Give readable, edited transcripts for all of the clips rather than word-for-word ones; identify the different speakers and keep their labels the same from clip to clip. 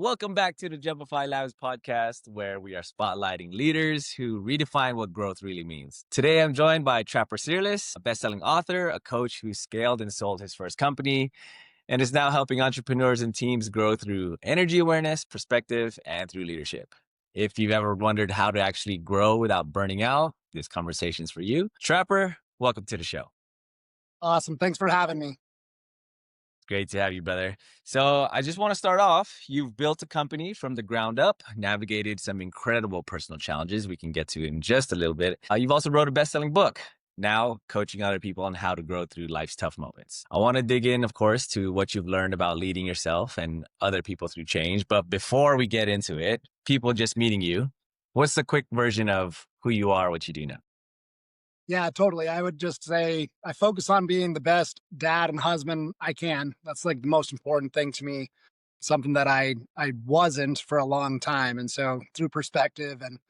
Speaker 1: Welcome back to the Jumpify Labs podcast, where we are spotlighting leaders who redefine what growth really means. Today, I'm joined by Trapper Searles, a best-selling author, a coach who scaled and sold his first company, and is now helping entrepreneurs and teams grow through energy awareness, perspective, and through leadership. If you've ever wondered how to actually grow without burning out, this conversation's for you. Trapper, welcome to the show.
Speaker 2: Awesome. Thanks for having me.
Speaker 1: Great to have you, brother. So I just want to start off. You've built a company from the ground up, navigated some incredible personal challenges we can get to in just a little bit. You've also wrote a best-selling book, now coaching other people on how to grow through life's tough moments. I want to dig in, of course, to what you've learned about leading yourself and other people through change. But before we get into it, people just meeting you, what's the quick version of who you are, what you do now?
Speaker 2: Yeah, totally. I would just say I focus on being the best dad and husband I can. That's like the most important thing to me, something that I wasn't for a long time. And so through perspective and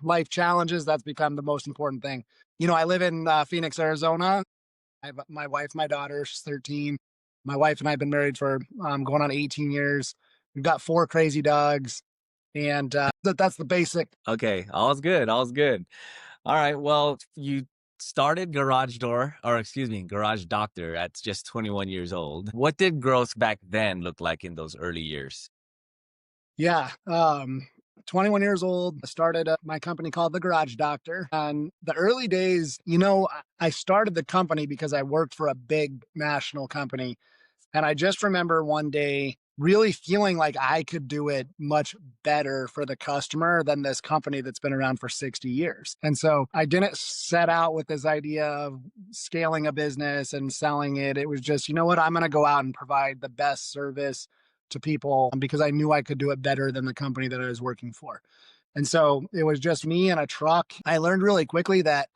Speaker 2: life challenges, that's become the most important thing. I live in Phoenix, Arizona. I have my wife, my daughter, she's 13. My wife and I have been married for going on 18 years. We've got 4 crazy dogs. And that's the basic.
Speaker 1: Okay, all's good, all's good. All right. Well, you started Garage Doctor at just 21 years old. What did growth back then look like in those early years?
Speaker 2: Yeah. 21 years old, I started my company called The Garage Doctor. And the early days, I started the company because I worked for a big national company. And I just remember one day really feeling like I could do it much better for the customer than this company that's been around for 60 years. And so I didn't set out with this idea of scaling a business and selling it. It was just, you know what, I'm going to go out and provide the best service to people because I knew I could do it better than the company that I was working for. And so it was just me and a truck. I learned really quickly that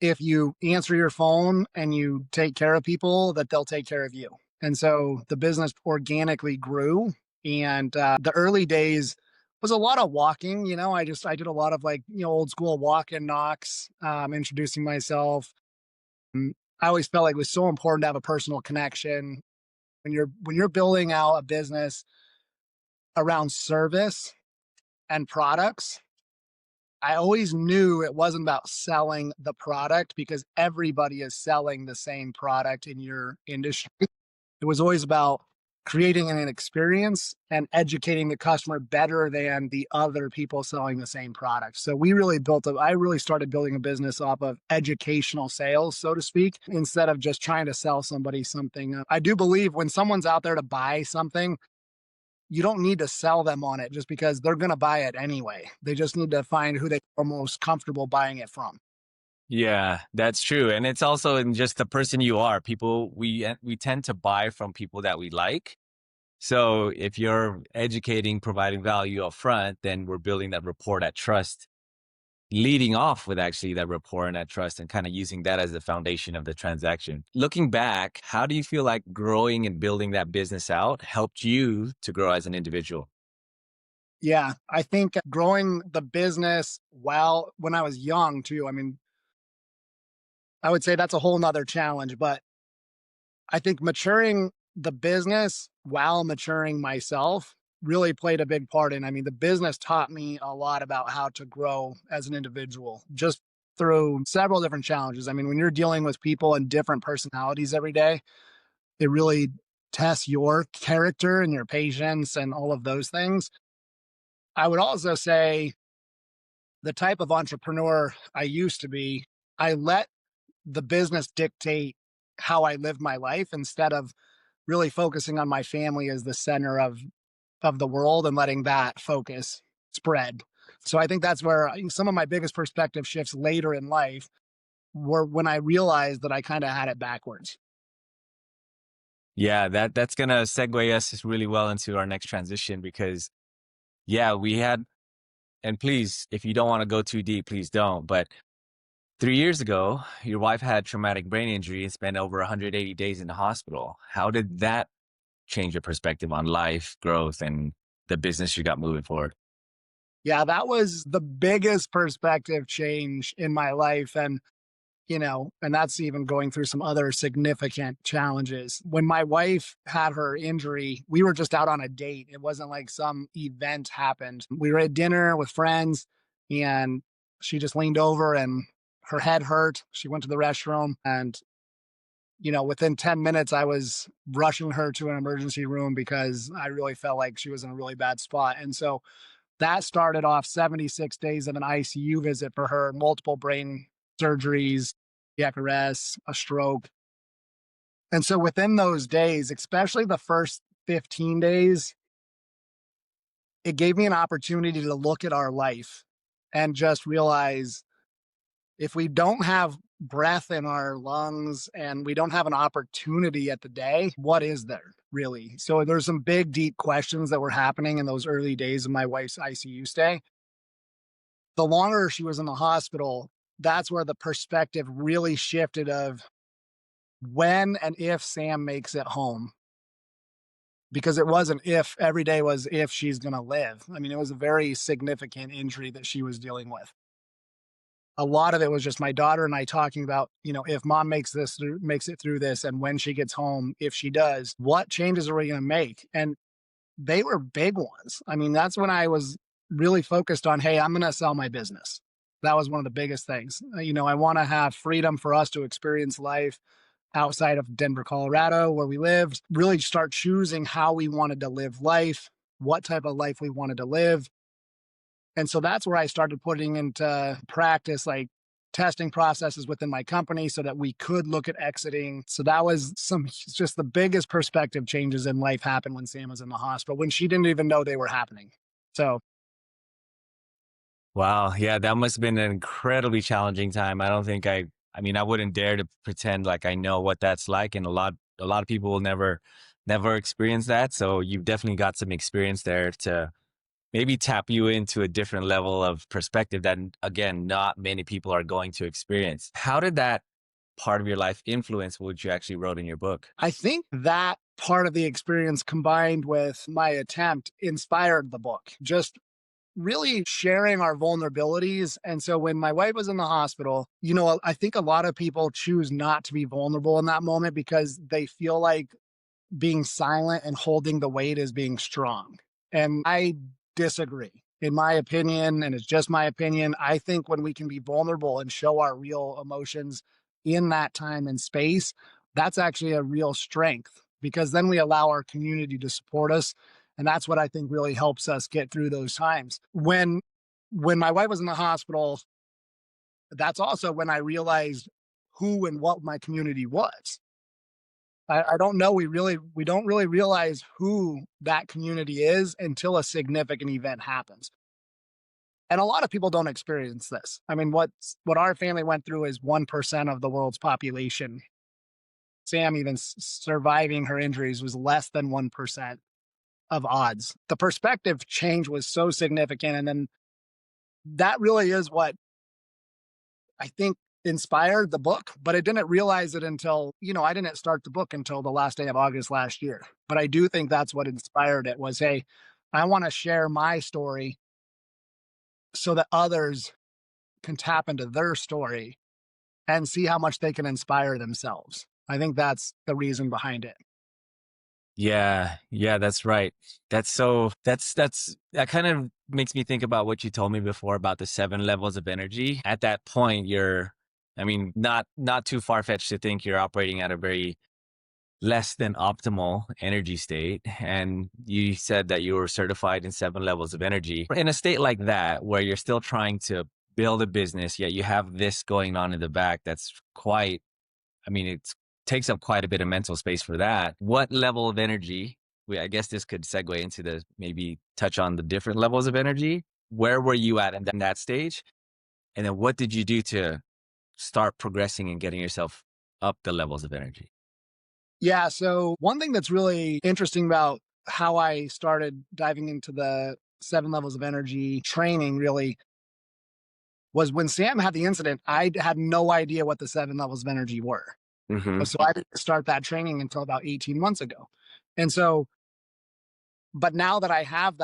Speaker 2: if you answer your phone and you take care of people, that they'll take care of you. And so the business organically grew. And the early days was a lot of walking. I did a lot of old school walk and knocks, introducing myself. I always felt like it was so important to have a personal connection when you're building out a business around service and products. I always knew it wasn't about selling the product because everybody is selling the same product in your industry. It was always about creating an experience and educating the customer better than the other people selling the same product. So I really started building a business off of educational sales, so to speak, instead of just trying to sell somebody something. I do believe when someone's out there to buy something, you don't need to sell them on it just because they're going to buy it anyway. They just need to find who they are most comfortable buying it from.
Speaker 1: Yeah, that's true. And it's also in just the person you are. We tend to buy from people that we like. So if you're educating, providing value up front, then we're building that rapport, that trust, leading off with actually that rapport and that trust and kind of using that as the foundation of the transaction. Looking back, how do you feel like growing and building that business out helped you to grow as an individual?
Speaker 2: Yeah, I think growing the business when I was young too, I mean, I would say that's a whole nother challenge, but I think maturing the business while maturing myself really played a big part in. I mean, the business taught me a lot about how to grow as an individual just through several different challenges. I mean, when you're dealing with people and different personalities every day, it really tests your character and your patience and all of those things. I would also say the type of entrepreneur I used to be, I let the business dictate how I live my life instead of really focusing on my family as the center of the world and letting that focus spread. So I think that's where some of my biggest perspective shifts later in life were when I realized that I kind of had it backwards.
Speaker 1: Yeah, that's going to segue us really well into our next transition because yeah, and please, if you don't want to go too deep, please don't. But 3 years ago, your wife had traumatic brain injury and spent over 180 days in the hospital. How did that change your perspective on life, growth, and the business you got moving forward?
Speaker 2: Yeah, that was the biggest perspective change in my life. And and that's even going through some other significant challenges. When my wife had her injury, we were just out on a date. It wasn't like some event happened. We were at dinner with friends, and she just leaned over and her head hurt. She went to the restroom, and within 10 minutes, I was rushing her to an emergency room because I really felt like she was in a really bad spot. And so that started off 76 days of an ICU visit for her, multiple brain surgeries, cardiac arrest, a stroke. And so within those days, especially the first 15 days, it gave me an opportunity to look at our life and just realize if we don't have breath in our lungs and we don't have an opportunity at the day, what is there really? So there's some big, deep questions that were happening in those early days of my wife's ICU stay. The longer she was in the hospital, that's where the perspective really shifted of when and if Sam makes it home. Because it wasn't if, every day was if she's going to live. I mean, it was a very significant injury that she was dealing with. A lot of it was just my daughter and I talking about, if mom makes it through this, and when she gets home, if she does, what changes are we going to make? And they were big ones. I mean, that's when I was really focused on, hey, I'm going to sell my business. That was one of the biggest things. I want to have freedom for us to experience life outside of Denver, Colorado, where we lived, really start choosing how we wanted to live life, what type of life we wanted to live. And so that's where I started putting into practice, like testing processes within my company so that we could look at exiting. So that was just the biggest perspective changes in life happened when Sam was in the hospital, when she didn't even know they were happening. So
Speaker 1: Wow. Yeah, that must have been an incredibly challenging time. I don't think I mean, I wouldn't dare to pretend like I know what that's like. And a lot of people will never experience that. So you've definitely got some experience there to maybe tap you into a different level of perspective that, again, not many people are going to experience. How did that part of your life influence what you actually wrote in your book?
Speaker 2: I think that part of the experience combined with my attempt inspired the book. Just really sharing our vulnerabilities. And so when my wife was in the hospital, I think a lot of people choose not to be vulnerable in that moment because they feel like being silent and holding the weight is being strong. And I disagree. In my opinion, and it's just my opinion, I think when we can be vulnerable and show our real emotions in that time and space, that's actually a real strength because then we allow our community to support us. And that's what I think really helps us get through those times. When my wife was in the hospital, that's also when I realized who and what my community was. I don't know. We don't really realize who that community is until a significant event happens. And a lot of people don't experience this. I mean, what our family went through is 1% of the world's population. Sam even surviving her injuries was less than 1% of odds. The perspective change was so significant. And then that really is what I think inspired the book, but I didn't realize it until, I didn't start the book until the last day of August last year. But I do think that's what inspired it was, hey, I want to share my story so that others can tap into their story and see how much they can inspire themselves. I think that's the reason behind it.
Speaker 1: Yeah, yeah, that's right. That kind of makes me think about what you told me before about the 7 levels of energy. At that point, I mean, not too far-fetched to think you're operating at a very less than optimal energy state. And you said that you were certified in 7 levels of energy. In a state like that, where you're still trying to build a business, yet you have this going on in the back, that's quite, I mean, it takes up quite a bit of mental space for that. What level of energy? I guess this could segue into the maybe touch on the different levels of energy. Where were you at in that stage? And then what did you do to start progressing and getting yourself up the levels of energy?
Speaker 2: Yeah. So, one thing that's really interesting about how I started diving into the 7 levels of energy training really was when Sam had the incident, I had no idea what the 7 levels of energy were.
Speaker 1: Hmm.
Speaker 2: So I didn't start that training until about 18 months ago. And so, but now that I have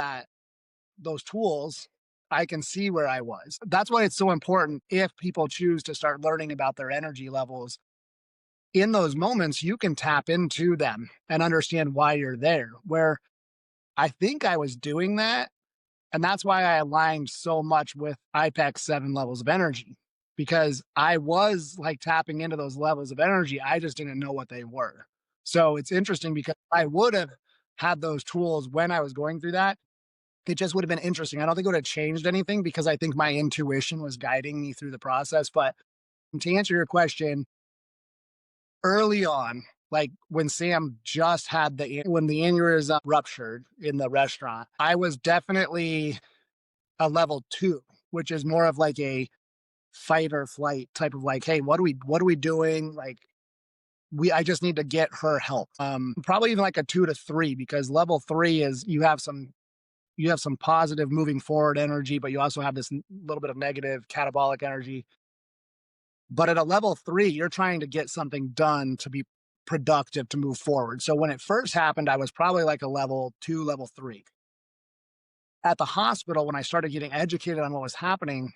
Speaker 2: those tools, I can see where I was. That's why it's so important if people choose to start learning about their energy levels. In those moments, you can tap into them and understand why you're there. Where I think I was doing that. And that's why I aligned so much with IPEX 7 levels of energy, because I was like tapping into those levels of energy. I just didn't know what they were. So it's interesting because I would have had those tools when I was going through that. It just would have been interesting. I don't think it would have changed anything because I think my intuition was guiding me through the process. But to answer your question, early on, like when Sam just had when the aneurysm ruptured in the restaurant, I was definitely a level 2, which is more of like a fight or flight type of like, hey, what are we doing? Like I just need to get her help. Probably even like a 2 to 3, because level 3 is you have some positive moving forward energy, but you also have this little bit of negative catabolic energy. But at a level 3, you're trying to get something done to be productive to move forward. So when it first happened, I was probably like a level 2, level 3. At the hospital, when I started getting educated on what was happening,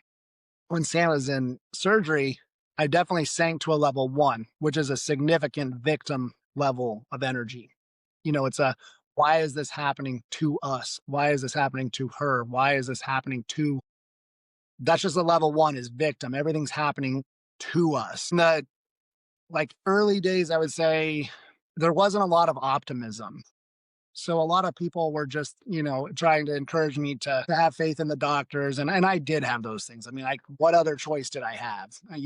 Speaker 2: when Sam was in surgery, I definitely sank to a level 1, which is a significant victim level of energy. It's a, why is this happening to us? Why is this happening to her? Why is this happening to, that's just a level 1 is victim. Everything's happening to us. In the like early days, I would say there wasn't a lot of optimism. So a lot of people were just, trying to encourage me to have faith in the doctors. And I did have those things. I mean, like, what other choice did I have? I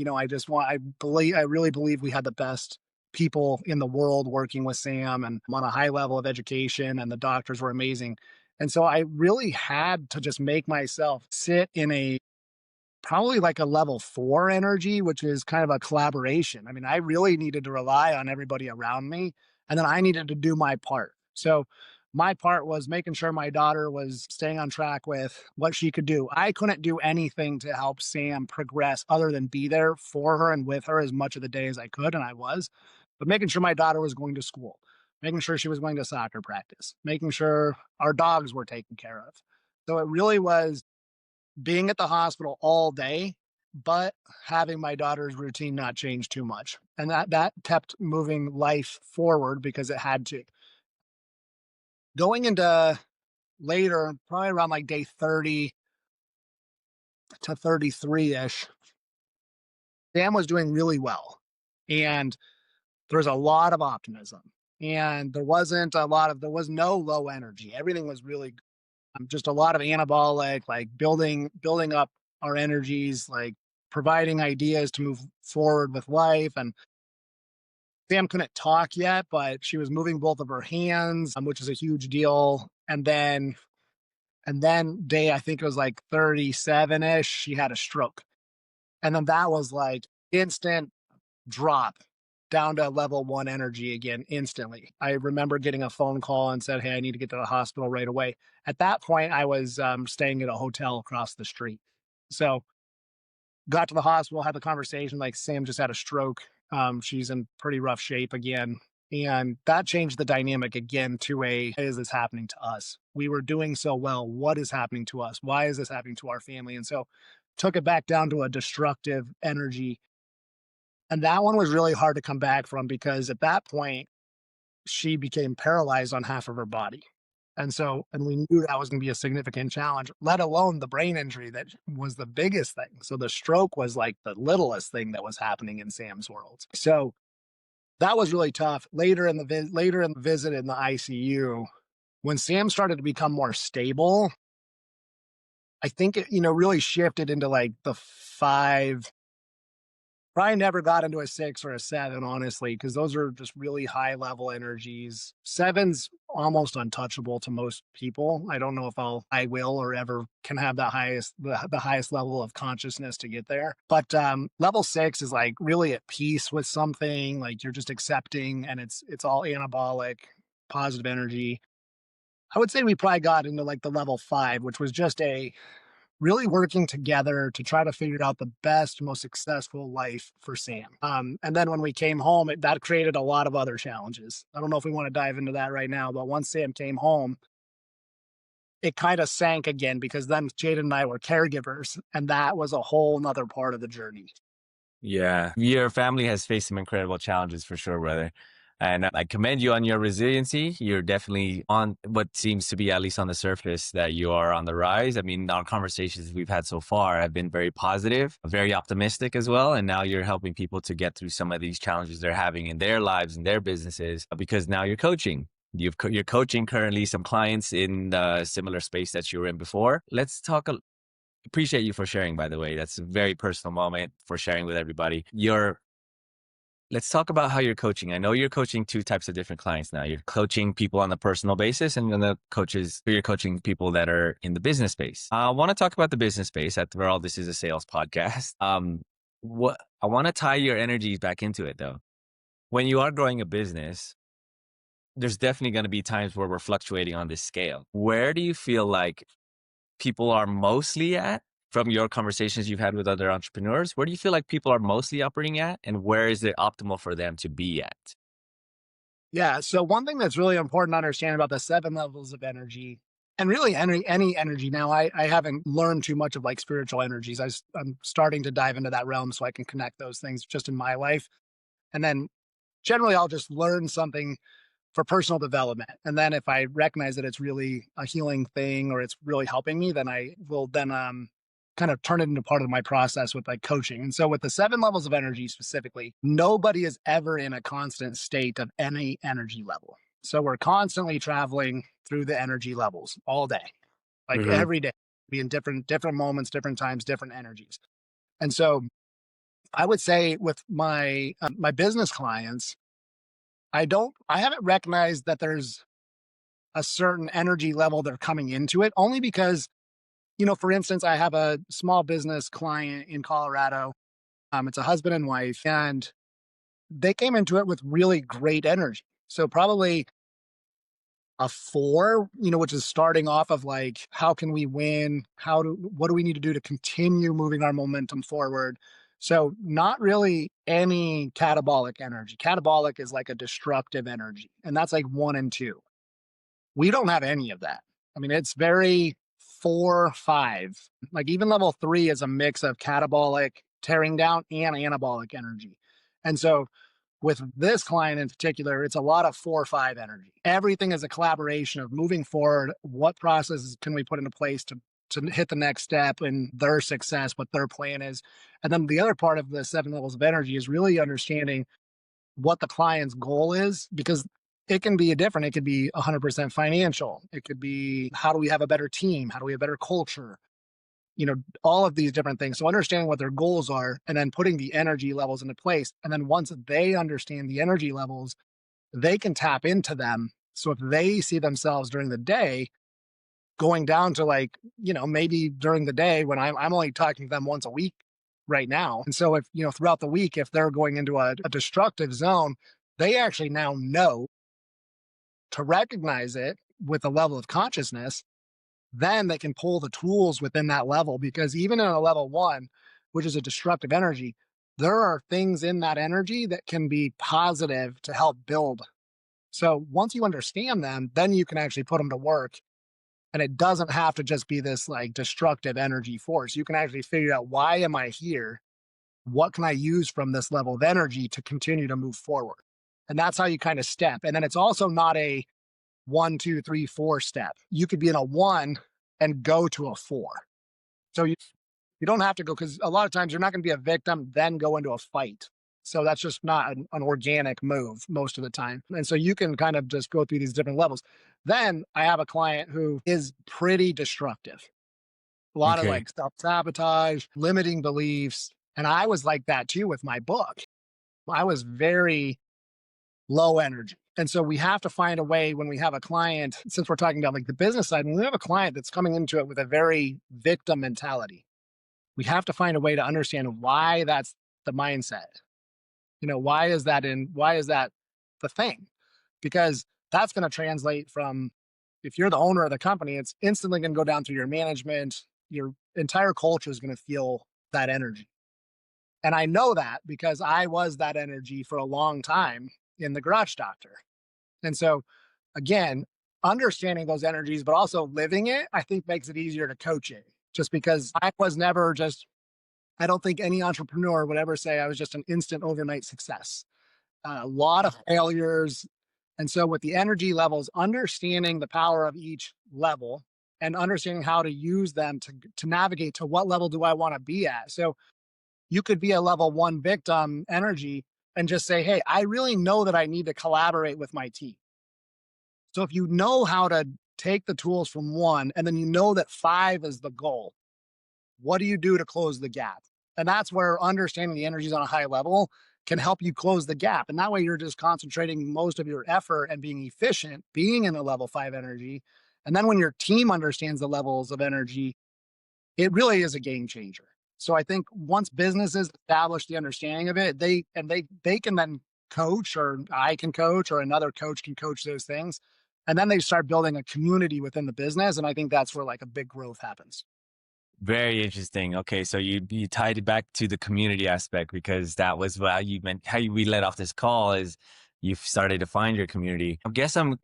Speaker 2: really believe we had the best people in the world working with Sam, and I'm on a high level of education, and the doctors were amazing. And so I really had to just make myself sit in a probably like a level 4 energy, which is kind of a collaboration. I mean, I really needed to rely on everybody around me, and then I needed to do my part. So my part was making sure my daughter was staying on track with what she could do. I couldn't do anything to help Sam progress other than be there for her and with her as much of the day as I could, and I was. But making sure my daughter was going to school, making sure she was going to soccer practice, making sure our dogs were taken care of. So it really was being at the hospital all day, but having my daughter's routine not change too much. And that kept moving life forward because it had to. Going into later, probably around like day 30 to 33-ish, Sam was doing really well. And there was a lot of optimism. And there was no low energy. Everything was really just a lot of anabolic, like building up our energies, like providing ideas to move forward with life. And Sam couldn't talk yet, but she was moving both of her hands, which is a huge deal. And then day, I think it was like 37-ish, she had a stroke. And then that was like instant drop down to level 1 energy again instantly. I remember getting a phone call and said, "Hey, I need to get to the hospital right away." At that point, I was staying at a hotel across the street. So got to the hospital, had the conversation like, Sam just had a stroke. She's in pretty rough shape again. And that changed the dynamic again to a, why is this happening to us? We were doing so well. What is happening to us? Why is this happening to our family? And so took it back down to a destructive energy. And that one was really hard to come back from because at that point, she became paralyzed on half of her body. And we knew that was going to be a significant challenge, let alone the brain injury that was the biggest thing. So the stroke was like the littlest thing that was happening in Sam's world. So that was really tough. Later in the visit in the ICU, when Sam started to become more stable, I think it, really shifted into like the 5. Probably never got into a 6 or a 7, honestly, because those are just really high level energies. 7's almost untouchable to most people. I don't know if I will or ever can have the highest level of consciousness to get there. But level 6 is like really at peace with something, like you're just accepting, and it's all anabolic, positive energy. I would say we probably got into like the level 5, which was just a really working together to try to figure out the best, most successful life for Sam. And then when we came home, that created a lot of other challenges. I don't know if we want to dive into that right now, but once Sam came home, it kind of sank again because then Jade and I were caregivers, and that was a whole nother part of the journey.
Speaker 1: Yeah. Your family has faced some incredible challenges for sure, brother. And I commend you on your resiliency. You're definitely on what seems to be, at least on the surface, that you are on the rise. I mean, our conversations we've had so far have been very positive, very optimistic as well. And now you're helping people to get through some of these challenges they're having in their lives and their businesses because now you're coaching. You're coaching currently some clients in the similar space that you were in before. Let's talk appreciate you for sharing, by the way. That's a very personal moment for sharing with everybody. Let's talk about how you're coaching. I know you're coaching two types of different clients now. You're coaching people on the personal basis, and then you're coaching people that are in the business space. I want to talk about the business space. After all, this is a sales podcast. What I want to tie your energies back into it though. When you are growing a business, there's definitely going to be times where we're fluctuating on this scale. Where do you feel like people are mostly at from your conversations you've had with other entrepreneurs? Where do you feel like people are mostly operating at, and where is it optimal for them to be at?
Speaker 2: Yeah. So one thing that's really important to understand about the 7 levels of energy, and really any energy now, I haven't learned too much of like spiritual energies. I'm starting to dive into that realm so I can connect those things just in my life. And then generally I'll just learn something for personal development. And then if I recognize that it's really a healing thing or it's really helping me, then I will then kind of turn it into part of my process with like coaching. And so with the 7 levels of energy specifically, nobody is ever in a constant state of any energy level. So we're constantly traveling through the energy levels all day, like
Speaker 1: Mm-hmm.
Speaker 2: every day, be in different moments, different times, different energies. And so I would say with my business clients, I haven't recognized that there's a certain energy level they're coming into it, only because, for instance, I have a small business client in Colorado. It's a husband and wife, and they came into it with really great energy. So probably a 4, which is starting off of like, how can we win? What do we need to do to continue moving our momentum forward? So not really any catabolic energy. Catabolic is like a destructive energy, and that's like 1 and 2. We don't have any of that. I mean, it's very 4, 5. Like even level 3 is a mix of catabolic, tearing down, and anabolic energy. And so with this client in particular, it's a lot of 4, 5 energy. Everything is a collaboration of moving forward. What processes can we put into place to hit the next step in their success, what their plan is. And then the other part of the 7 levels of energy is really understanding what the client's goal is, because it can be different. It could be 100% financial. It could be, how do we have a better team? How do we have better culture? All of these different things. So understanding what their goals are and then putting the energy levels into place. And then once they understand the energy levels, they can tap into them. So if they see themselves during the day going down to like, maybe during the day when I'm only talking to them once a week right now. And so if, throughout the week, if they're going into a destructive zone, they actually now know to recognize it with a level of consciousness. Then they can pull the tools within that level, because even in a level 1, which is a destructive energy, there are things in that energy that can be positive to help build. So once you understand them, then you can actually put them to work. And it doesn't have to just be this like destructive energy force. You can actually figure out, why am I here? What can I use from this level of energy to continue to move forward? And that's how you kind of step. And then it's also not a 1, 2, 3, 4 step. You could be in a 1 and go to a 4. So you don't have to go, because a lot of times you're not going to be a victim, then go into a fight. So that's just not an organic move most of the time. And so you can kind of just go through these different levels. Then I have a client who is pretty destructive. A lot of
Speaker 1: Okay.
Speaker 2: like self sabotage, limiting beliefs. And I was like that too with my book. I was very low energy. And so we have to find a way, when we have a client, since we're talking about like the business side, when we have a client that's coming into it with a very victim mentality, we have to find a way to understand why that's the mindset. Why is that the thing? Because that's going to translate from, if you're the owner of the company, it's instantly going to go down through your management. Your entire culture is going to feel that energy. And I know that because I was that energy for a long time in the Garage Doctor. And so again, understanding those energies, but also living it, I think makes it easier to coach it. Just because I was never just, I don't think any entrepreneur would ever say I was just an instant overnight success. A lot of failures. And so, with the energy levels, understanding the power of each level and understanding how to use them to navigate to what level do I want to be at. So, you could be a level one victim energy and just say, hey, I really know that I need to collaborate with my team. So if you know how to take the tools from one and then you know that five is the goal, what do you do to close the gap? And that's where understanding the energies on a high level can help you close the gap. And that way you're just concentrating most of your effort and being efficient, being in a level five energy. And then when your team understands the levels of energy, it really is a game changer. So I think once businesses establish the understanding of it, they can then coach, or I can coach, or another coach can coach those things. And then they start building a community within the business. And I think that's where like a big growth happens.
Speaker 1: Very interesting. Okay, so you tied it back to the community aspect because that was what you meant. We let off this call is you've started to find your community. I guess I'm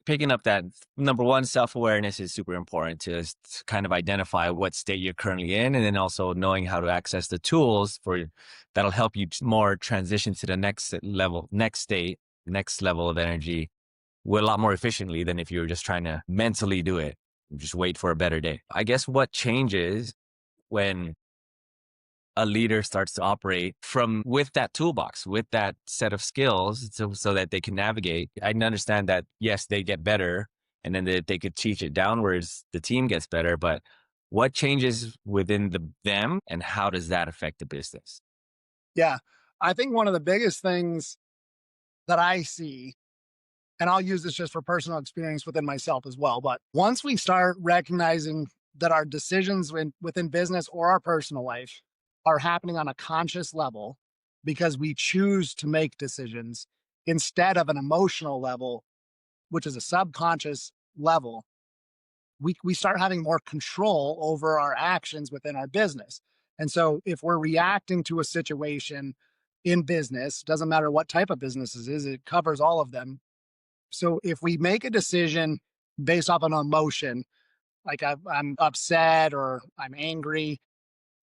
Speaker 1: picking up that number one, self awareness is super important to kind of identify what state you're currently in, and then also knowing how to access the tools for that'll help you more transition to the next level, next state, next level of energy, a lot more efficiently than if you were just trying to mentally do it. Just wait for a better day. I guess what changes when a leader starts to operate from with that toolbox, with that set of skills, so that they can navigate. I can understand that yes, they get better, and then they could teach it downwards. The team gets better, but what changes within them, and how does that affect the business?
Speaker 2: Yeah. I think one of the biggest things that I see, and I'll use this just for personal experience within myself as well. But once we start recognizing that our decisions within business or our personal life are happening on a conscious level because we choose to make decisions instead of an emotional level, which is a subconscious level, we start having more control over our actions within our business. And so if we're reacting to a situation in business, doesn't matter what type of business it is, it covers all of them. So if we make a decision based off an emotion, like I'm upset or I'm angry,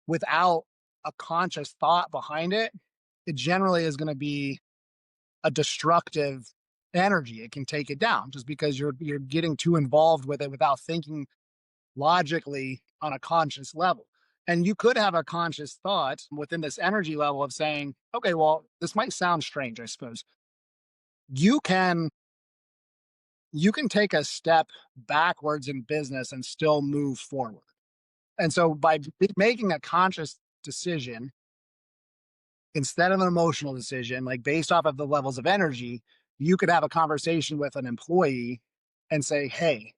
Speaker 2: without a conscious thought behind it, it generally is going to be a destructive energy. It can take it down just because you're getting too involved with it without thinking logically on a conscious level. And you could have a conscious thought within this energy level of saying, okay, well, this might sound strange, I suppose. You can you can take a step backwards in business and still move forward. And so by making a conscious decision instead of an emotional decision, like based off of the levels of energy, you could have a conversation with an employee and say, hey,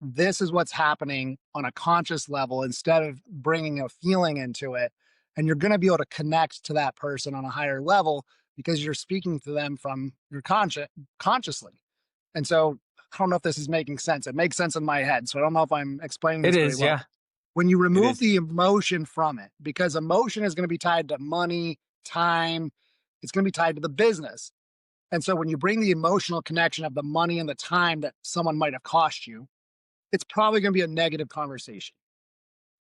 Speaker 2: this is what's happening on a conscious level instead of bringing a feeling into it. And you're going to be able to connect to that person on a higher level because you're speaking to them from your consciously. And so I don't know if this is making sense. It makes sense in my head. So I don't know if I'm explaining
Speaker 1: It
Speaker 2: this very
Speaker 1: is,
Speaker 2: well.
Speaker 1: yeah,
Speaker 2: When you
Speaker 1: it
Speaker 2: remove
Speaker 1: is.
Speaker 2: the emotion from it, because emotion is going to be tied to money, time, it's going to be tied to the business. And so when you bring the emotional connection of the money and the time that someone might have cost you, it's probably going to be a negative conversation.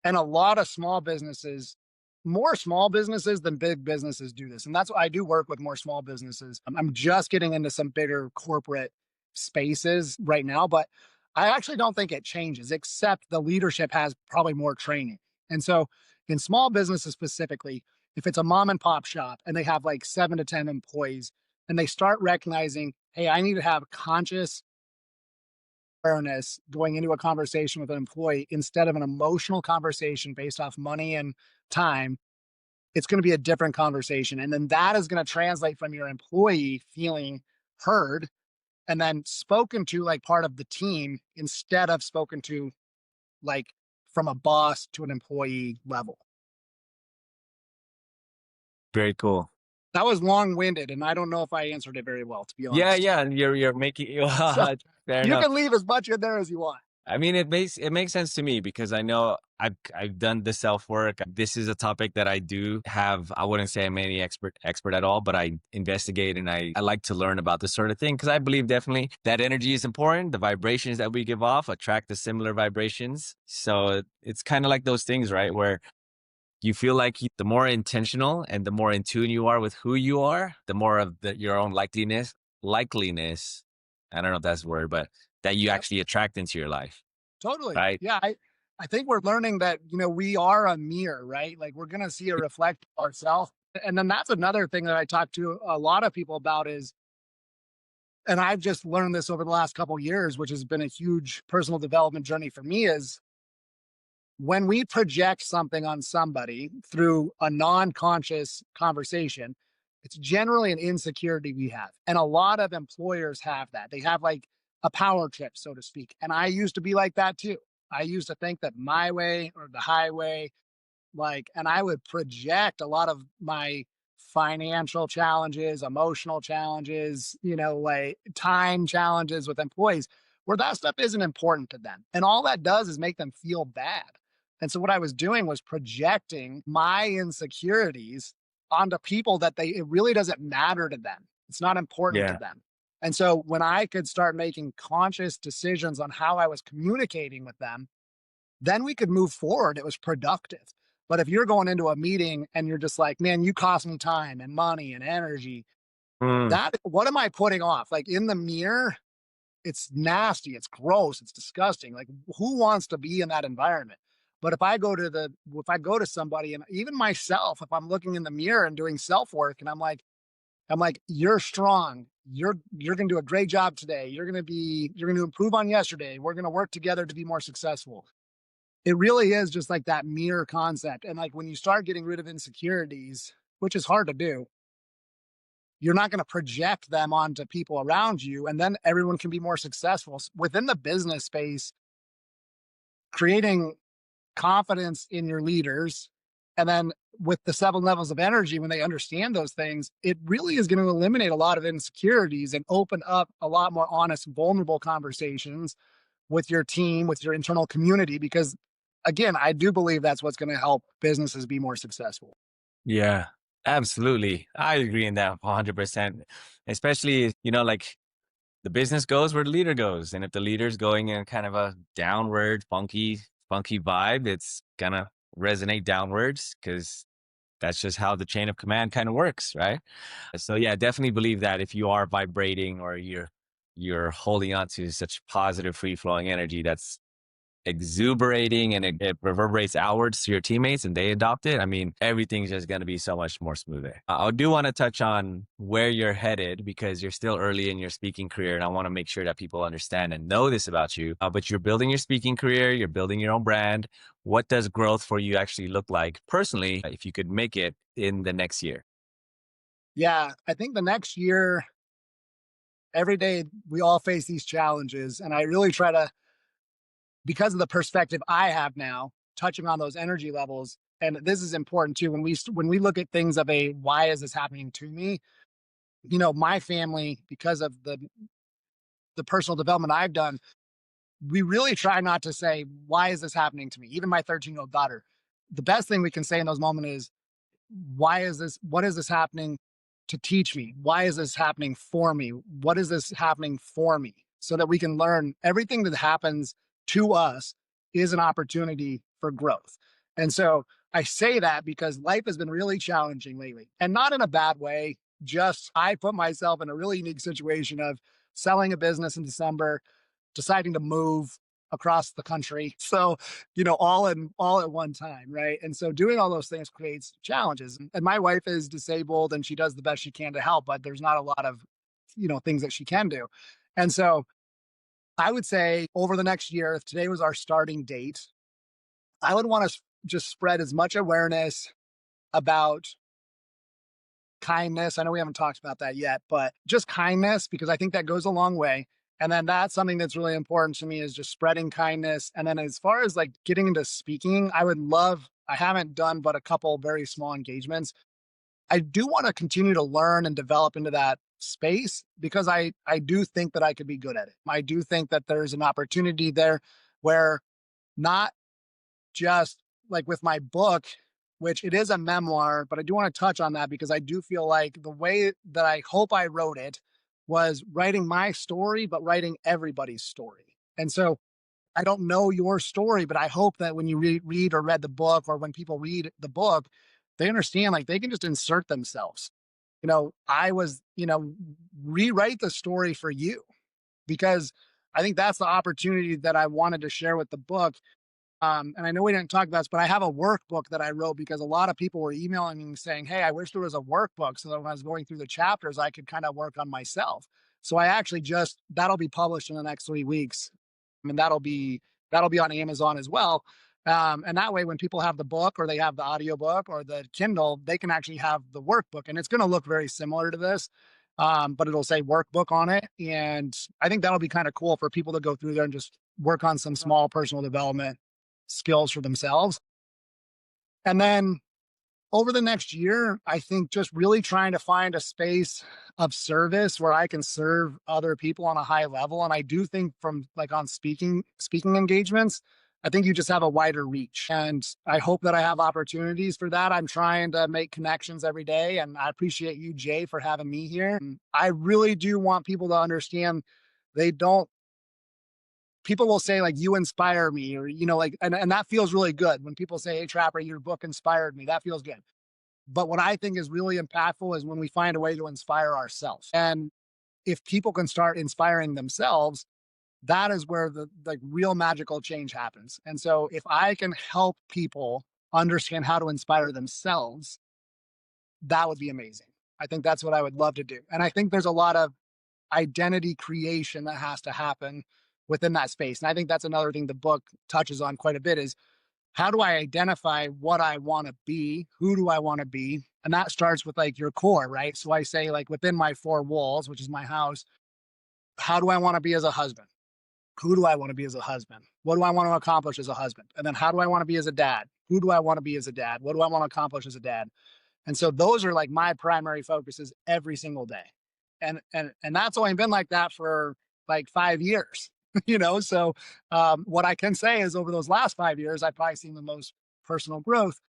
Speaker 2: And a lot of small businesses, more small businesses than big businesses do this. And that's what I do, work with more small businesses. I'm just getting into some bigger corporate spaces right now, but I actually don't think it changes, except the leadership has probably more training. And so in small businesses specifically, if it's a mom and pop shop and they have like 7 to 10 employees and they start recognizing, hey, I need to have conscious awareness going into a conversation with an employee instead of an emotional conversation based off money and time, it's going to be a different conversation. And then that is going to translate from your employee feeling heard and then spoken to like part of the team instead of spoken to like from a boss to an employee level.
Speaker 1: Very cool.
Speaker 2: That was long winded and I don't know if I answered it very well, to be
Speaker 1: Yeah,
Speaker 2: honest.
Speaker 1: yeah, you're making
Speaker 2: So
Speaker 1: fair
Speaker 2: you
Speaker 1: enough.
Speaker 2: can leave as much in there as you want.
Speaker 1: I mean, it makes sense to me because I know I've done the self work. This is a topic that I do have. I wouldn't say I'm any expert at all, but I investigate and I like to learn about this sort of thing because I believe definitely that energy is important. The vibrations that we give off attract the similar vibrations. So it's kind of like those things, right? Where you feel like the more intentional and the more in tune you are with who you are, the more of your own likeliness. I don't know if that's the word, but that you
Speaker 2: Yep.
Speaker 1: actually attract into your life,
Speaker 2: Totally.
Speaker 1: right?
Speaker 2: Yeah. I think we're learning that, we are a mirror, right? Like we're going to see a reflect of ourselves. And then that's another thing that I talk to a lot of people about is, and I've just learned this over the last couple of years, which has been a huge personal development journey for me is when we project something on somebody through a non-conscious conversation, it's generally an insecurity we have. And a lot of employers have that. They have like a power trip, so to speak. And I used to be like that too. I used to think that my way or the highway, like, and I would project a lot of my financial challenges, emotional challenges, like time challenges with employees where that stuff isn't important to them. And all that does is make them feel bad. And so what I was doing was projecting my insecurities onto people that it really doesn't matter to them. It's not important to
Speaker 1: Yeah.
Speaker 2: them. And so when I could start making conscious decisions on how I was communicating with them, then we could move forward. It was productive. But if you're going into a meeting and you're just like, man, you cost me time and money and energy,
Speaker 1: Mm,
Speaker 2: that what am I putting off? Like in the mirror, it's nasty, it's gross, it's disgusting. Like who wants to be in that environment? But if I go to somebody and even myself, if I'm looking in the mirror and doing self work and I'm like, you're strong. You're gonna do a great job today. You're gonna improve on yesterday. We're gonna work together to be more successful. It really is just like that mirror concept, and, like, when you start getting rid of insecurities, which is hard to do, you're not gonna project them onto people around you, and then everyone can be more successful. Within the business space, creating confidence in your leaders, and then with the 7 levels of energy, when they understand those things, it really is gonna eliminate a lot of insecurities and open up a lot more honest, vulnerable conversations with your team, with your internal community, because again, I do believe that's what's going to help businesses be more successful.
Speaker 1: yeah, absolutely. I agree in that 100%. Especially, like the business goes where the leader goes. And if the leader's going in kind of a downward, funky vibe, it's gonna resonate downwards because that's just how the chain of command kind of works, right? So yeah, definitely believe that if you are vibrating or you're holding on to such positive free flowing energy that's exuberating and it reverberates outwards to your teammates and they adopt it, I mean, everything's just going to be so much more smoother. I do want to touch on where you're headed because you're still early in your speaking career. And I want to make sure that people understand and know this about you. But you're building your speaking career, you're building your own brand. What does growth for you actually look like personally, if you could make it in the next year?
Speaker 2: Yeah, I think the next year, every day we all face these challenges. And I really try to, because of the perspective I have now, touching on those energy levels. And this is important too. When we look at things of a why is this happening to me? My family, because of the personal development I've done, we really try not to say, why is this happening to me? Even my 13-year-old daughter. The best thing we can say in those moments is, what is this happening to teach me? Why is this happening for me? What is this happening for me? So that we can learn everything that happens to us is an opportunity for growth. And so I say that because life has been really challenging lately and not in a bad way. Just I put myself in a really unique situation of selling a business in December, deciding to move across the country. So, all at one time, right? And so doing all those things creates challenges. And my wife is disabled and she does the best she can to help, but there's not a lot of, things that she can do. And so I would say over the next year, if today was our starting date, I would want to just spread as much awareness about kindness. I know we haven't talked about that yet, but just kindness, because I think that goes a long way. And then that's something that's really important to me is just spreading kindness. And then as far as like getting into speaking, I haven't done but a couple very small engagements. I do want to continue to learn and develop into that space because I do think that I could be good at it. I do think that there's an opportunity there. where not just like with my book, which it is a memoir, but I do want to touch on that because I do feel like the way that I hope I wrote it was writing my story, but writing everybody's story. And so I don't know your story, but I hope that when you read or read the book, or when people read the book, they understand like they can just insert themselves. I was, rewrite the story for you, because I think that's the opportunity that I wanted to share with the book. And I know we didn't talk about this, but I have a workbook that I wrote because a lot of people were emailing me saying, "Hey, I wish there was a workbook so that when I was going through the chapters, I could kind of work on myself." So I actually just that'll be published in the next 3 weeks. I mean, that'll be on Amazon as well. And that way, when people have the book or they have the audiobook or the Kindle, they can actually have the workbook, and it's going to look very similar to this. But it'll say workbook on it. And I think that'll be kind of cool for people to go through there and just work on some small personal development skills for themselves. And then over the next year, I think just really trying to find a space of service where I can serve other people on a high level. And I do think from like on speaking engagements, I think you just have a wider reach. And I hope that I have opportunities for that. I'm trying to make connections every day. And I appreciate you, Jay, for having me here. And I really do want people to understand they don't people will say like you inspire me, or like, and that feels really good when people say, "Hey Trapper, your book inspired me." That feels good. But what I think is really impactful is when we find a way to inspire ourselves. And if people can start inspiring themselves, that is where the like real magical change happens. And so if I can help people understand how to inspire themselves, that would be amazing. I think that's what I would love to do. And I think there's a lot of identity creation that has to happen within that space. And I think that's another thing the book touches on quite a bit is how do I identify what I want to be? Who do I want to be? And that starts with like your core, right? So I say like within my four walls, which is my house, how do I want to be as a husband? Who do I want to be as a husband? What do I want to accomplish as a husband? And then how do I want to be as a dad? Who do I want to be as a dad? What do I want to accomplish as a dad? And so those are like my primary focuses every single day. And that's only been like that for like 5 years, So what I can say is over those last 5 years, I've probably seen the most personal growth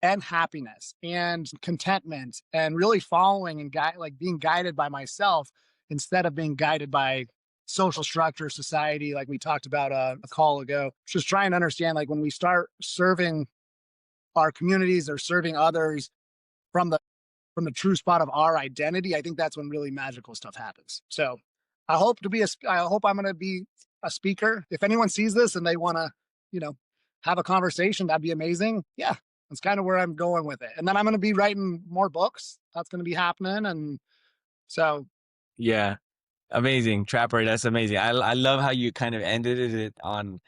Speaker 2: and happiness and contentment and really following and like being guided by myself instead of being guided by social structure, society, like we talked about a call ago. Just trying to understand like when we start serving our communities or serving others from the true spot of our identity, I think that's when really magical stuff happens. So I hope I'm going to be a speaker. If anyone sees this and they want to, you know, have a conversation, that'd be amazing. Yeah. That's kind of where I'm going with it. And then I'm going to be writing more books. That's going to be happening. And so,
Speaker 1: Yeah. Amazing. Trapper, that's amazing. I love how you kind of ended it on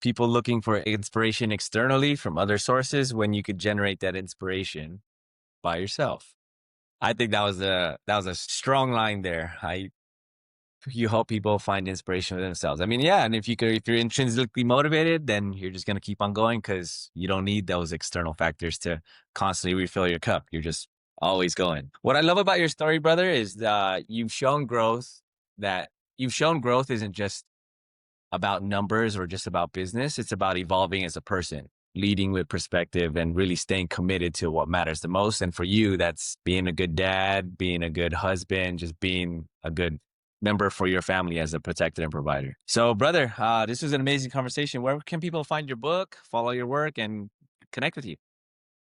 Speaker 1: people looking for inspiration externally from other sources when you could generate that inspiration by yourself. I think that was a strong line there. You help people find inspiration for themselves. I mean, yeah, and if you're intrinsically motivated, then you're just gonna keep on going because you don't need those external factors to constantly refill your cup. You're just always going. What I love about your story, brother, is that you've shown growth isn't just about numbers or just about business. It's about evolving as a person, leading with perspective, and really staying committed to what matters the most. And for you, that's being a good dad, being a good husband, just being a good member for your family as a protector and provider. So, brother, this was an amazing conversation. Where can people find your book, follow your work, and connect with you?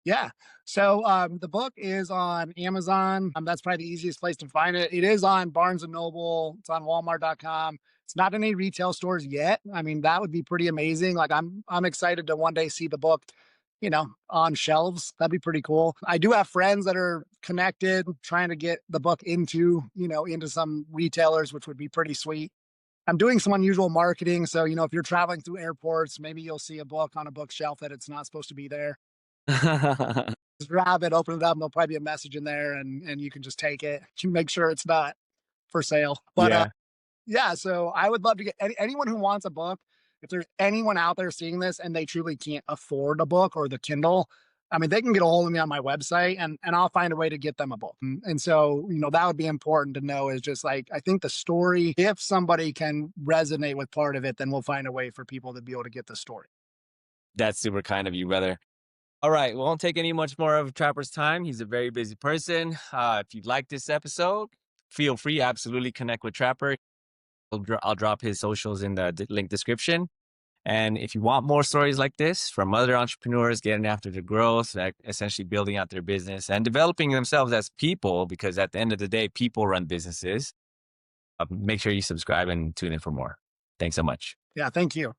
Speaker 2: yeah. So the book is on Amazon. That's probably the easiest place to find it. It is on Barnes and Noble. It's on Walmart.com. It's not in any retail stores yet. I mean, that would be pretty amazing. Like I'm excited to one day see the book, on shelves. That'd be pretty cool. I do have friends that are connected, trying to get the book into some retailers, which would be pretty sweet. I'm doing some unusual marketing. So, if you're traveling through airports, maybe you'll see a book on a bookshelf that it's not supposed to be there. Just grab it, open it up, and there'll probably be a message in there, and you can just take it to make sure it's not for sale. But
Speaker 1: Yeah.
Speaker 2: yeah, so I would love to get anyone who wants a book. If there's anyone out there seeing this and they truly can't afford a book or the Kindle, I mean, they can get a hold of me on my website and I'll find a way to get them a book. And so, that would be important to know is just like, I think the story, if somebody can resonate with part of it, then we'll find a way for people to be able to get the story.
Speaker 1: That's super kind of you, brother. All right, we won't take any much more of Trapper's time. He's a very busy person. If you like this episode, feel free, absolutely connect with Trapper. I'll drop his socials in the link description. And if you want more stories like this from other entrepreneurs getting after the growth, like essentially building out their business and developing themselves as people, because at the end of the day, people run businesses, make sure you subscribe and tune in for more. Thanks so much.
Speaker 2: Yeah. Thank you.